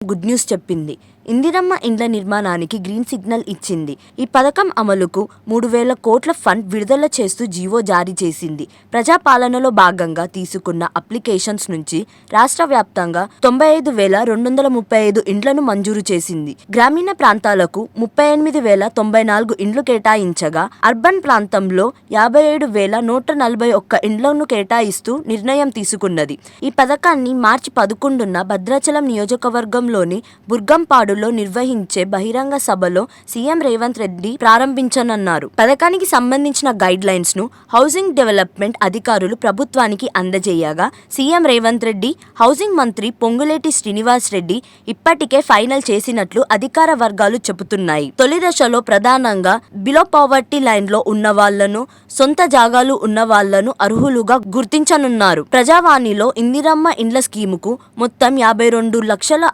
Good news చెప్పింది. ఇందిరమ్మ ఇండ్ల నిర్మాణానికి గ్రీన్ సిగ్నల్ ఇచ్చింది. ఈ పథకం అమలుకు 3,000 కోట్ల ఫండ్ విడుదల చేస్తూ జీవో జారీ చేసింది. ప్రజాపాలనలో భాగంగా తీసుకున్న అప్లికేషన్స్ నుంచి రాష్ట్ర వ్యాప్తంగా 95,235 ఇండ్లను మంజూరు చేసింది. గ్రామీణ ప్రాంతాలకు 38,094 ఇండ్లు కేటాయించగా అర్బన్ ప్రాంతంలో 57,141 ఇండ్లను కేటాయిస్తూ నిర్ణయం తీసుకున్నది. ఈ పథకాన్ని మార్చి 11న భద్రాచలం నియోజకవర్గంలోని బుర్గంపాడులో నిర్వహించే బహిరంగ సభలో సీఎం రేవంత్ రెడ్డి ప్రారంభించనున్నారు. పథకానికి సంబంధించిన గైడ్ లైన్స్ ను హౌసింగ్ డెవలప్మెంట్ అధికారులు ప్రభుత్వానికి అందజేయగా సీఎం రేవంత్ రెడ్డి, హౌసింగ్ మంత్రి పొంగులేటి శ్రీనివాస్ రెడ్డి ఇప్పటికే ఫైనల్ చేసినట్లు అధికార వర్గాలు చెబుతున్నాయి. తొలి దశలో ప్రధానంగా బిలో పావర్టీ లైన్ లో ఉన్న వాళ్లను, సొంత జాగాలు ఉన్న వాళ్లను అర్హులుగా గుర్తించనున్నారు. ప్రజావాణిలో ఇందిరమ్మ ఇండ్ల స్కీముకు మొత్తం 52 లక్షల